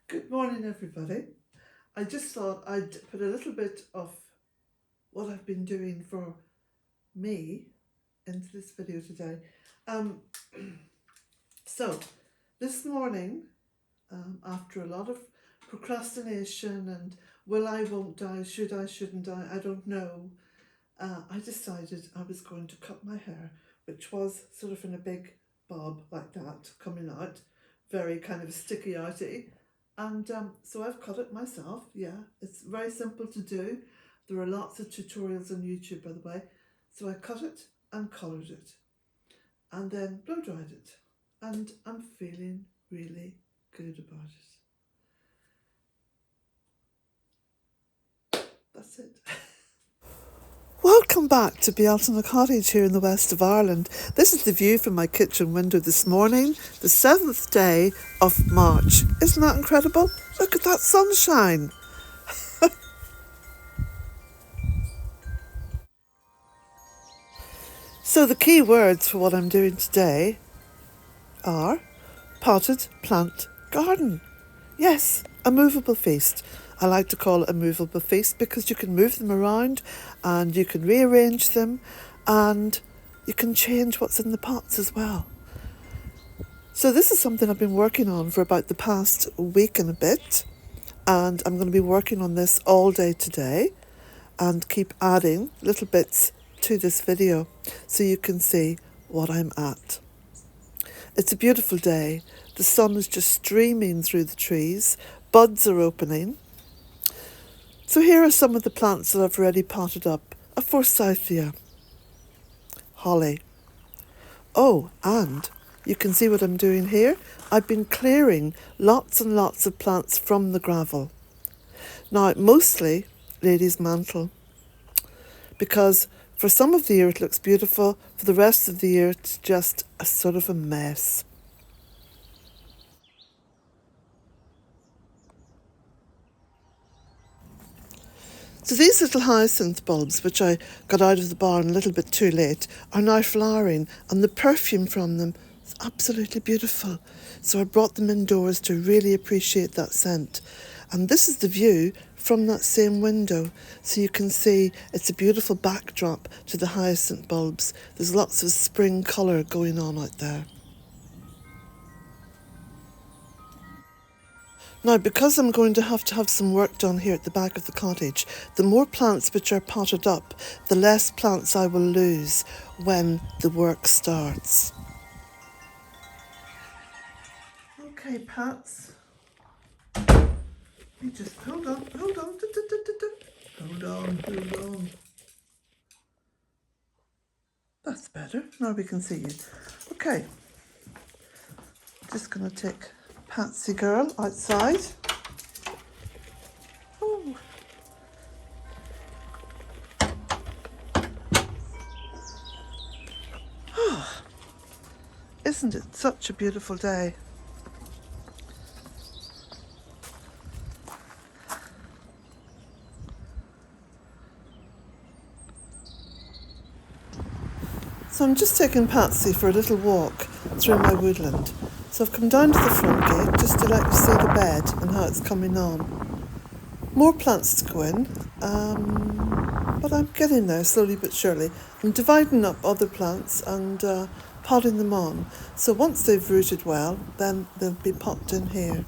Good morning, everybody. I just thought I'd put a little bit of what I've been doing for me into this video today. Um, so, this morning, after a lot of procrastination and will I, won't I, should I, shouldn't I don't know, I decided I was going to cut my hair, which was sort of in a big bob like that, coming out, very kind of sticky-outy. And so I've cut it myself. Yeah, it's very simple to do. There are lots of tutorials on YouTube, by the way. So I cut it and coloured it and then blow dried it. And I'm feeling really good about it. That's it. Welcome back to Bealtaine Cottage here in the west of Ireland. This is the view from my kitchen window this morning, the 7th day of March. Isn't that incredible? Look at that sunshine. So the key words for what I'm doing today are potted plant garden. Yes, a movable feast. I like to call it a movable feast because you can move them around and you can rearrange them and you can change what's in the pots as well. So this is something I've been working on for about the past week and a bit, and I'm going to be working on this all day today and keep adding little bits to this video so you can see what I'm at. It's a beautiful day. The sun is just streaming through the trees. Buds are opening. So here are some of the plants that I've already potted up. A forsythia, holly. Oh, and you can see what I'm doing here. I've been clearing lots and lots of plants from the gravel. Now, mostly lady's mantle, because for some of the year it looks beautiful, for the rest of the year it's just a sort of a mess. So these little hyacinth bulbs, which I got out of the barn a little bit too late, are now flowering, and the perfume from them is absolutely beautiful. So I brought them indoors to really appreciate that scent. And this is the view from that same window. So you can see it's a beautiful backdrop to the hyacinth bulbs. There's lots of spring colour going on out there. Now, because I'm going to have some work done here at the back of the cottage, the more plants which are potted up, the less plants I will lose when the work starts. Okay, Pats. You just hold on. Hold on. That's better. Now we can see you. Okay. Just going to take Patsy girl outside. Oh. Isn't it such a beautiful day? So I'm just taking Patsy for a little walk through my woodland. So I've come down to the front gate just to let you see the bed and how it's coming on. More plants to go in, but I'm getting there slowly but surely. I'm dividing up other plants and potting them on. So once they've rooted well, then they'll be popped in here.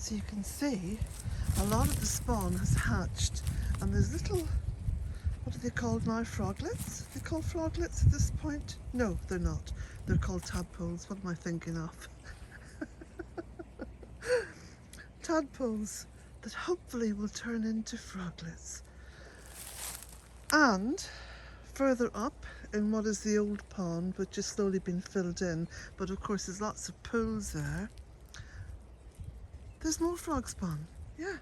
So you can see a lot of the spawn has hatched, and there's little, what are they called now, froglets? Are they called froglets at this point? No, they're not. They're called tadpoles. What am I thinking of? Tadpoles that hopefully will turn into froglets. And further up in what is the old pond, which has slowly been filled in, but of course there's lots of pools there, there's more frog spawn. Yeah.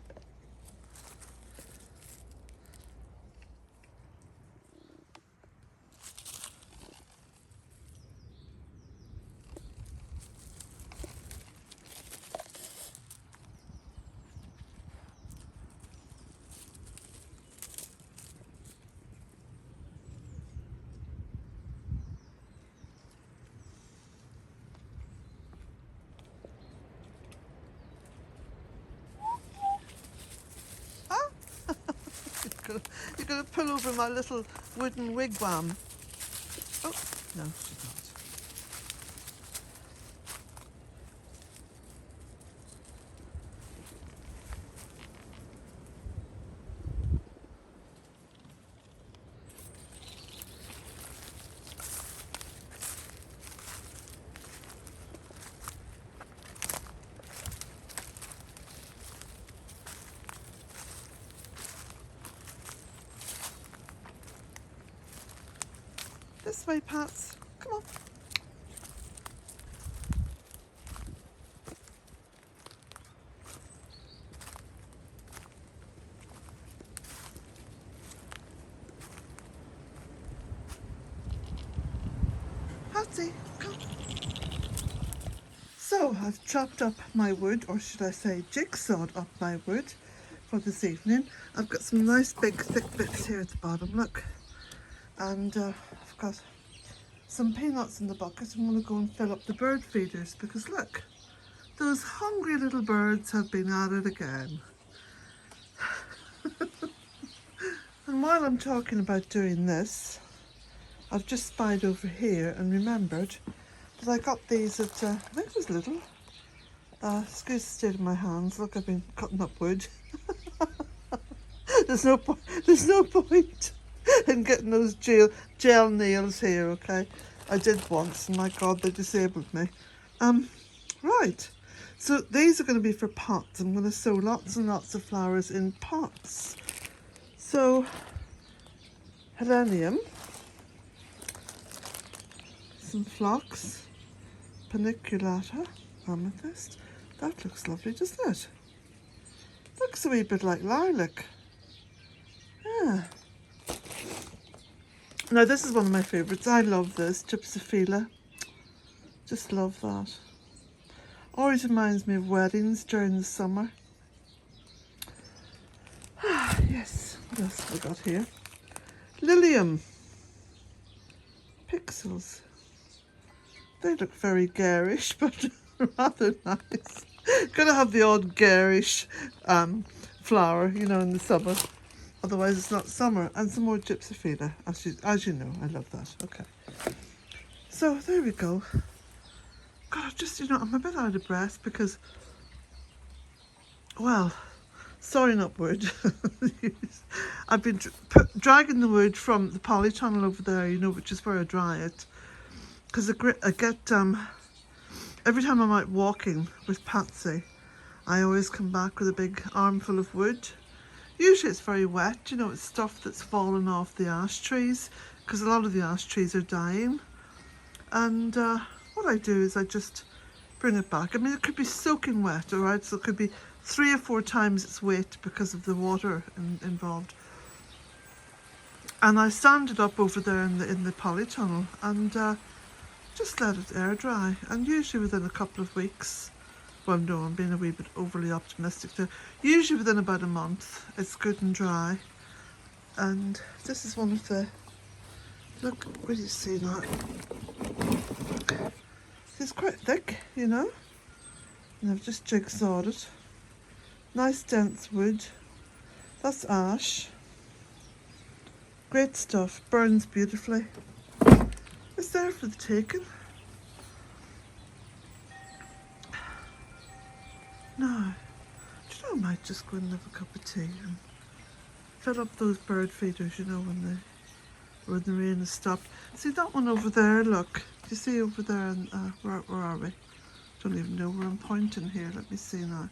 You're going to pull over my little wooden wigwam. Oh, no, she's not. This way, Pats. Come on. Patsy, come. So I've chopped up my wood, or should I say jigsawed up my wood for this evening. I've got some nice big thick bits here at the bottom, look. And I've got some peanuts in the bucket. I'm going to go and fill up the bird feeders because look, those hungry little birds have been at it again. And while I'm talking about doing this, I've just spied over here and remembered that I got these at, I think it was little. Excuse the state of my hands. Look, I've been cutting up wood. There's no point in getting those gel nails here, okay? I did once, and my God, they disabled me. Right. So these are going to be for pots. I'm going to sow lots and lots of flowers in pots. So, helenium, some phlox, paniculata, amethyst. That looks lovely, doesn't it? Looks a wee bit like lilac. Yeah. Now this is one of my favourites. I love this, Gypsophila. Just love that. Always reminds me of weddings during the summer. Ah, yes. What else have we got here? Lilium. Pixels. They look very garish, but rather nice. Gotta have the odd garish flower, you know, in the summer. Otherwise it's not summer. And some more Gypsophila, as you know. I love that. Okay. So there we go. God, just, you know, I'm a bit out of breath because, well, sawing up wood. I've been dragging the wood from the polytunnel over there, you know, which is where I dry it. Because I get, every time I'm out walking with Patsy, I always come back with a big armful of wood. Usually it's very wet, you know, it's stuff that's fallen off the ash trees, because a lot of the ash trees are dying. And what I do is I just bring it back. I mean, it could be soaking wet, all right? So it could be 3 or 4 times its weight because of the water involved. And I stand it up over there in the polytunnel and just let it air dry. And usually within a couple of weeks, well, no, I'm being a wee bit overly optimistic there. Usually within about a month, it's good and dry. And this is one of the, look, what do you see now? It's quite thick, you know, and I've just jigsawed it. Nice dense wood. That's ash. Great stuff, burns beautifully. It's there for the taking. Now, I might just go and have a cup of tea and fill up those bird feeders, you know, when the rain has stopped. See that one over there, look. Do you see over there? And where are we? Don't even know where I'm pointing here. Let me see now.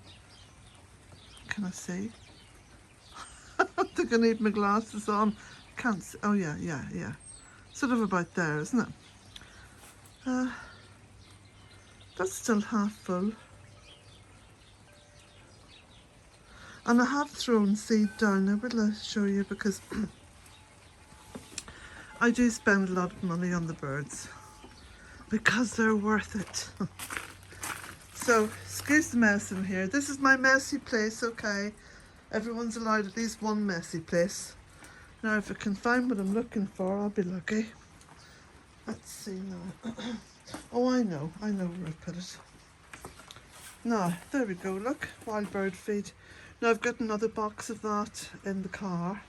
Can I see? I think I need my glasses on. Can't see. Oh yeah. Sort of about there, isn't it? That's still half full. And I have thrown seed down. I will show you because I do spend a lot of money on the birds because they're worth it. So, excuse the mess in here. This is my messy place, okay? Everyone's allowed at least one messy place. Now, if I can find what I'm looking for, I'll be lucky. Let's see now. Oh, I know where I put it. Now, there we go, look, wild bird feed. Now, I've got another box of that in the car,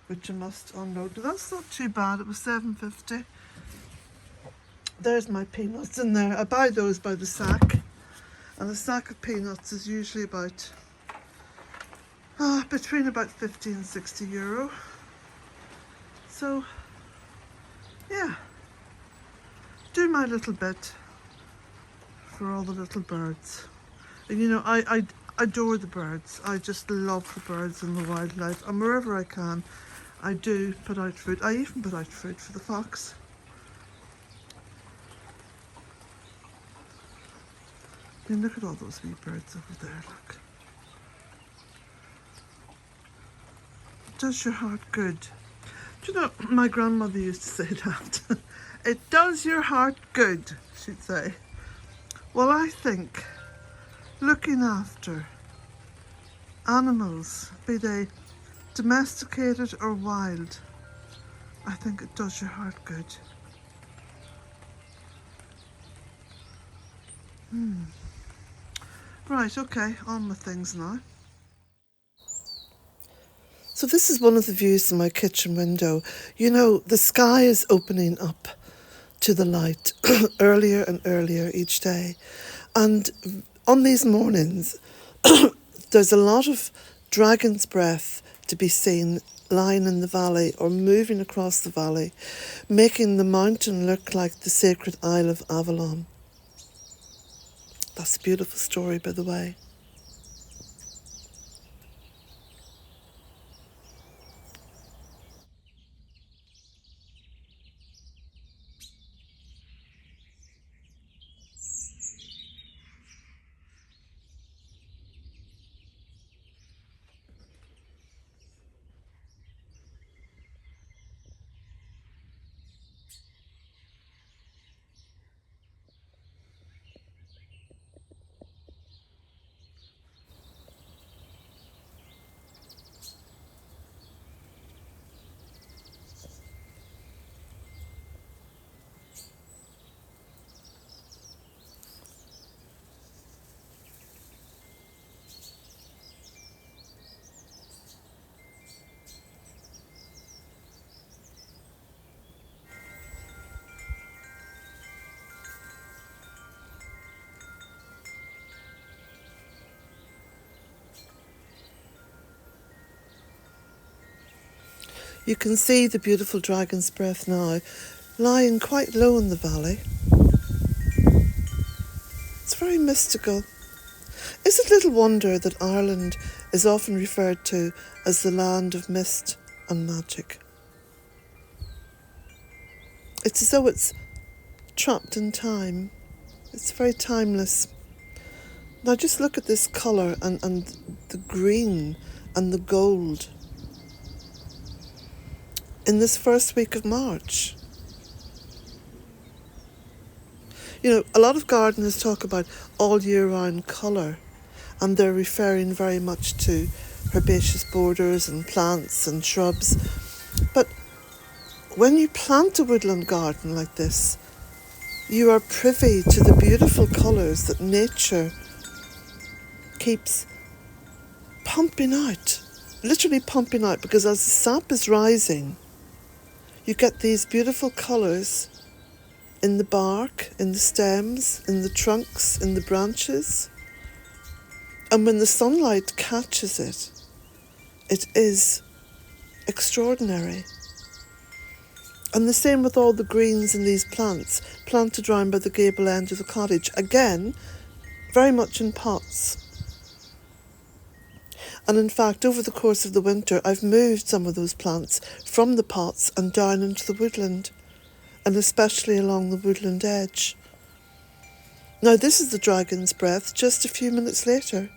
which I must unload. Now, that's not too bad, it was $7.50. There's my peanuts in there. I buy those by the sack. And a sack of peanuts is usually about, between about 50 and 60 euro. So, yeah, do my little bit for all the little birds. And you know, I adore the birds. I just love the birds and the wildlife. And wherever I can, I do put out food. I even put out food for the fox. I mean, look at all those wee birds over there, look. It does your heart good. Do you know, my grandmother used to say that. It does your heart good, she'd say. Well, I think looking after animals, be they domesticated or wild, I think it does your heart good. Right, okay, on with things now. So this is one of the views in my kitchen window. You know, the sky is opening up to the light earlier and earlier each day. And on these mornings, there's a lot of dragon's breath to be seen lying in the valley or moving across the valley, making the mountain look like the sacred Isle of Avalon. That's a beautiful story, by the way. You can see the beautiful dragon's breath now, lying quite low in the valley. It's very mystical. Is it little wonder that Ireland is often referred to as the land of mist and magic? It's as though it's trapped in time. It's very timeless. Now just look at this colour and the green and the gold. In this first week of March. You know, a lot of gardeners talk about all year round colour, and they're referring very much to herbaceous borders and plants and shrubs. But when you plant a woodland garden like this, you are privy to the beautiful colours that nature keeps pumping out, literally pumping out, because as the sap is rising, you get these beautiful colours in the bark, in the stems, in the trunks, in the branches. And when the sunlight catches it, it is extraordinary. And the same with all the greens in these plants, planted round by the gable end of the cottage. Again, very much in pots. And in fact, over the course of the winter, I've moved some of those plants from the pots and down into the woodland, and especially along the woodland edge. Now, this is the dragon's breath just a few minutes later.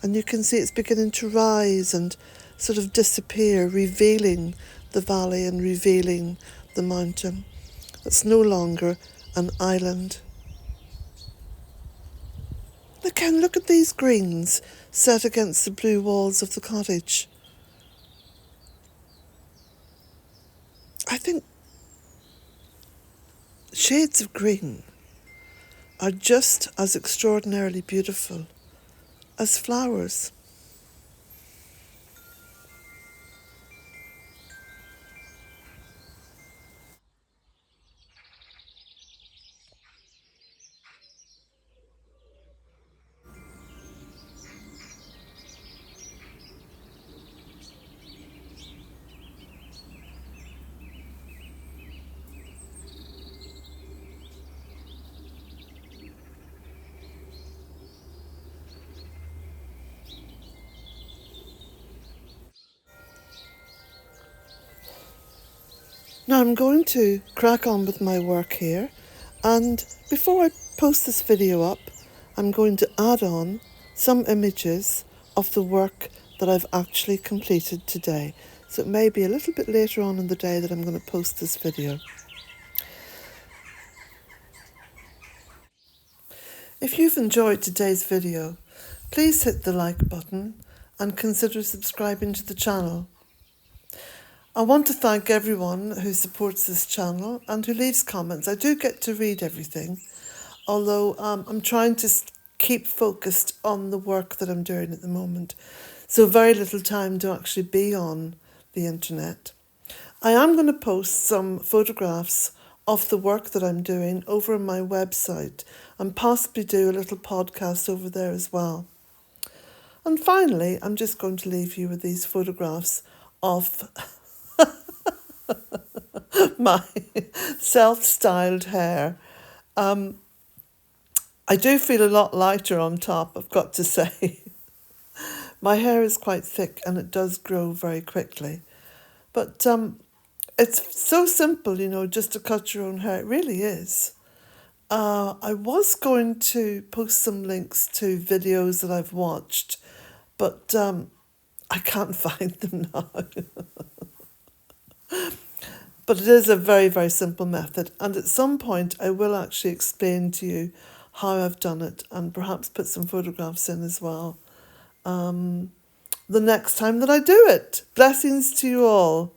And you can see it's beginning to rise and sort of disappear, revealing the valley and revealing the mountain. It's no longer an island. Again, look at these greens set against the blue walls of the cottage. I think shades of green are just as extraordinarily beautiful as flowers. Now I'm going to crack on with my work here, and before I post this video up, I'm going to add on some images of the work that I've actually completed today. So it may be a little bit later on in the day that I'm going to post this video. If you've enjoyed today's video, please hit the like button and consider subscribing to the channel. I want to thank everyone who supports this channel and who leaves comments. I do get to read everything, although I'm trying to keep focused on the work that I'm doing at the moment. So very little time to actually be on the internet. I am going to post some photographs of the work that I'm doing over on my website and possibly do a little podcast over there as well. And finally, I'm just going to leave you with these photographs of my self-styled hair. I do feel a lot lighter on top, I've got to say. My hair is quite thick and it does grow very quickly. But it's so simple, you know, just to cut your own hair. It really is. I was going to post some links to videos that I've watched, but I can't find them now. But it is a very, very simple method. And at some point, I will actually explain to you how I've done it and perhaps put some photographs in as well the next time that I do it. Blessings to you all.